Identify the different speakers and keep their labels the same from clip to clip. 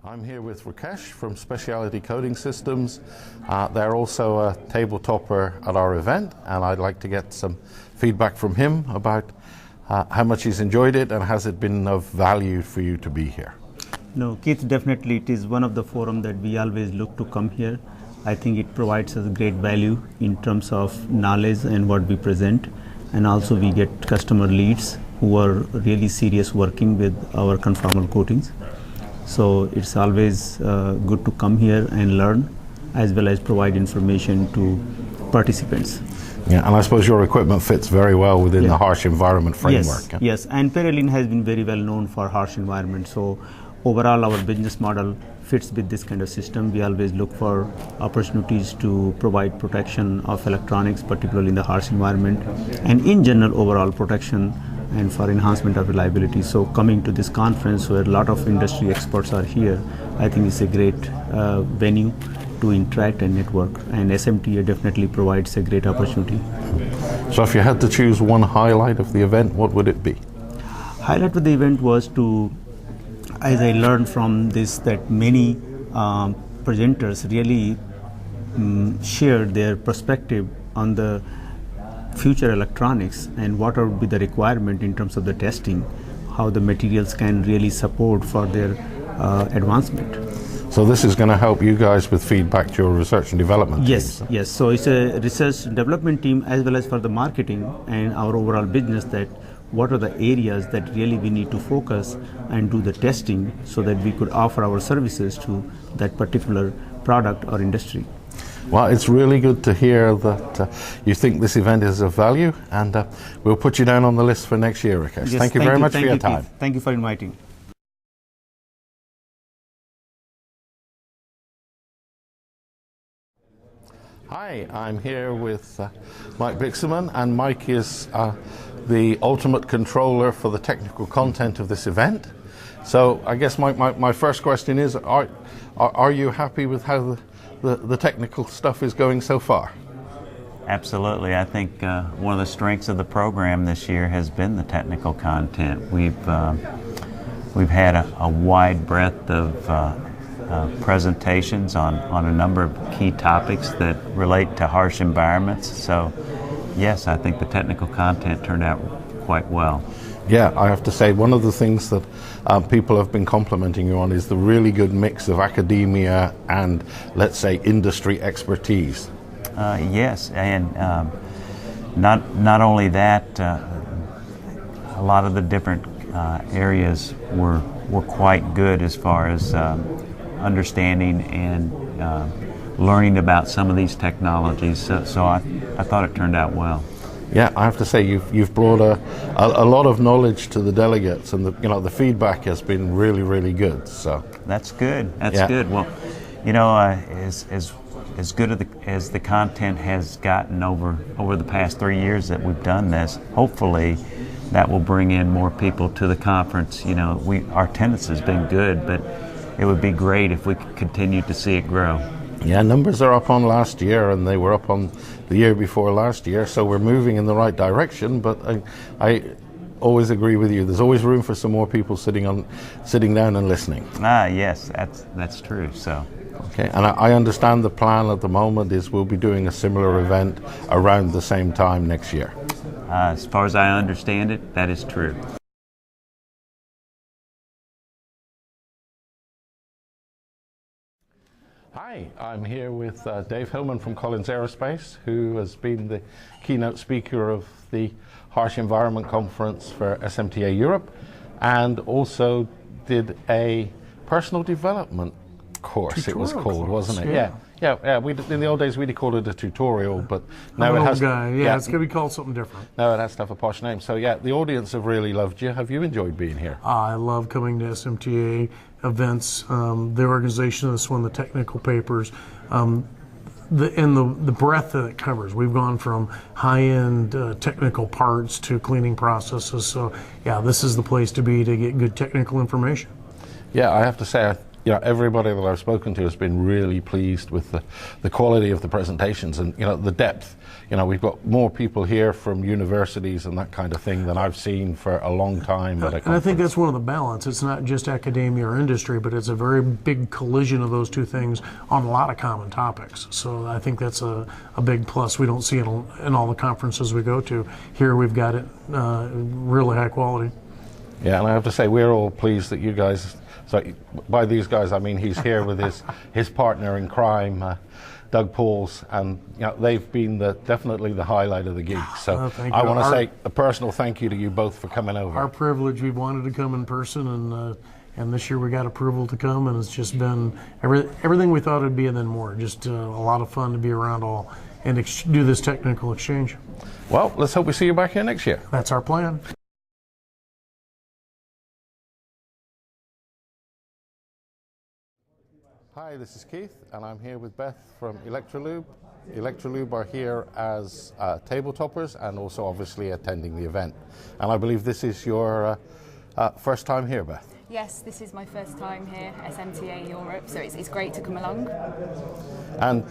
Speaker 1: I'm here with Rakesh from Specialty Coding Systems. They're also a tabletopper at our event, and I'd like to get some feedback from him about how much he's enjoyed it and has it been of value for you to be here.
Speaker 2: No, Keith, definitely it is one of the forums that we always look to come here. I think it provides us great value in terms of knowledge and what we present, and also we get customer leads who are really serious working with our conformal coatings. So it's always good to come here and learn, as well as provide information to participants.
Speaker 1: Yeah, and I suppose your equipment fits very well within the harsh environment framework.
Speaker 2: Yes, yes, and Parylene has been very well known for harsh environment. So overall, our business model fits with this kind of system. We always look for opportunities to provide protection of electronics, particularly in the harsh environment, and in general overall protection and for enhancement of reliability. So coming to this conference where a lot of industry experts are here, I think it's a great venue to interact and network, and SMTA definitely provides a great opportunity.
Speaker 1: So if you had to choose one highlight of the event, what would it be?
Speaker 2: Highlight of the event was as I learned from this, that many presenters really shared their perspective on the future electronics and what would be the requirement in terms of the testing, how the materials can really support for their advancement.
Speaker 1: So this is going to help you guys with feedback to your research and development
Speaker 2: Yes,
Speaker 1: teams.
Speaker 2: yes. So it's a research and development team as well as for the marketing and our overall business, that what are the areas that really we need to focus and do the testing so that we could offer our services to that particular product or industry.
Speaker 1: Well, it's really good to hear that you think this event is of value, and we'll put you down on the list for next year, Rakesh.
Speaker 2: Yes,
Speaker 1: thank you very much for your time.
Speaker 2: Keith. Thank you for inviting.
Speaker 1: Hi, I'm here with Mike Bixeman, and Mike is the ultimate controller for the technical content of this event. So I guess my first question is, are you happy with how the technical stuff is going so far?
Speaker 3: Absolutely. I think one of the strengths of the program this year has been the technical content. We've had a wide breadth of presentations on a number of key topics that relate to harsh environments. So yes, I think the technical content turned out quite well.
Speaker 1: Yeah, I have to say one of the things that people have been complimenting you on is the really good mix of academia and, let's say, industry expertise.
Speaker 3: Yes, and not only that, a lot of the different areas were quite good as far as understanding and learning about some of these technologies. So I thought it turned out well.
Speaker 1: Yeah, I have to say you've brought a lot of knowledge to the delegates, and the feedback has been really good. So
Speaker 3: that's good. That's good. Well, as good as the content has gotten over the past 3 years that we've done this, hopefully that will bring in more people to the conference. Our attendance has been good, but it would be great if we could continue to see it grow.
Speaker 1: Yeah, numbers are up on last year, and they were up on the year before last year, so we're moving in the right direction, but I always agree with you. There's always room for some more people sitting down and listening.
Speaker 3: Yes, that's true. So
Speaker 1: okay, and I understand the plan at the moment is we'll be doing a similar event around the same time next year.
Speaker 3: As far as I understand it, that is true.
Speaker 1: Hi, I'm here with Dave Hillman from Collins Aerospace, who has been the keynote speaker of the Harsh Environment Conference for SMTA Europe, and also did a personal development course. It was called, wasn't it? Yeah. In the old days we'd called it a tutorial, but now it has.
Speaker 4: It's going to be called something different.
Speaker 1: Now it has to have a posh name. So yeah, the audience have really loved you. Have you enjoyed being here?
Speaker 4: I love coming to SMTA events. The organization that's one of the technical papers, the breadth that it covers. We've gone from high-end technical parts to cleaning processes. So yeah, this is the place to be to get good technical information.
Speaker 1: Yeah, I have to say, you know, everybody that I've spoken to has been really pleased with the quality of the presentations and, you know, the depth. You know, we've got more people here from universities and that kind of thing than I've seen for a long time at a conference.
Speaker 4: And I think that's one of the balance. It's not just academia or industry, but it's a very big collision of those two things on a lot of common topics. So I think that's a big plus. We don't see it in all the conferences we go to. Here we've got it really high quality.
Speaker 1: Yeah, and I have to say, we're all pleased that you guys, so by these guys I mean he's here with his partner in crime, Doug Pauls, and you know, they've been definitely the highlight of the gig. So I want to say a personal thank you to you both for coming over.
Speaker 4: Our privilege. We've wanted to come in person, and this year we got approval to come, and it's just been everything we thought it'd be and then more. Just a lot of fun to be around all and do this technical exchange.
Speaker 1: Well, let's hope we see you back here next year.
Speaker 4: That's our plan.
Speaker 1: Hi, this is Keith, and I'm here with Beth from Electrolube. Electrolube are here as tabletoppers and also obviously attending the event. And I believe this is your first time here, Beth.
Speaker 5: Yes, this is my first time here, SMTA Europe, so it's great to come along.
Speaker 1: And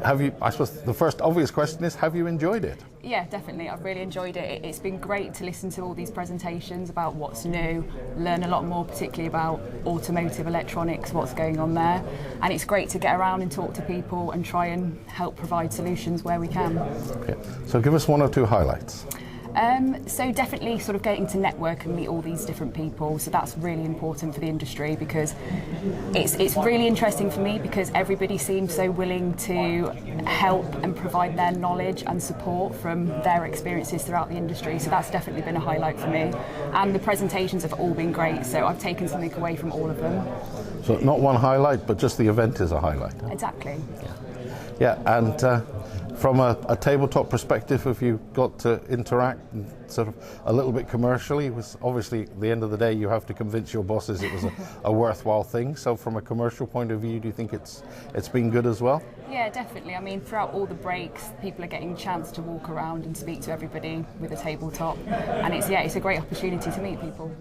Speaker 1: have you, I suppose the first obvious question is, have you enjoyed it?
Speaker 5: Yeah, definitely. I've really enjoyed it. It's been great to listen to all these presentations about what's new, learn a lot more, particularly about automotive electronics, what's going on there. And it's great to get around and talk to people and try and help provide solutions where we can.
Speaker 1: Okay. So give us one or two highlights.
Speaker 5: So definitely sort of getting to network and meet all these different people. So that's really important for the industry because it's really interesting for me because everybody seems so willing to help and provide their knowledge and support from their experiences throughout the industry. So that's definitely been a highlight for me. And the presentations have all been great. So I've taken something away from all of them.
Speaker 1: So not one highlight, but just the event is a highlight.
Speaker 5: Exactly.
Speaker 1: Yeah, and from a tabletop perspective, have you got to interact and sort of a little bit commercially? It was obviously at the end of the day you have to convince your bosses it was a worthwhile thing. So from a commercial point of view, do you think it's been good as well?
Speaker 5: Yeah, definitely. I mean, throughout all the breaks, people are getting a chance to walk around and speak to everybody with a tabletop, and it's a great opportunity to meet people.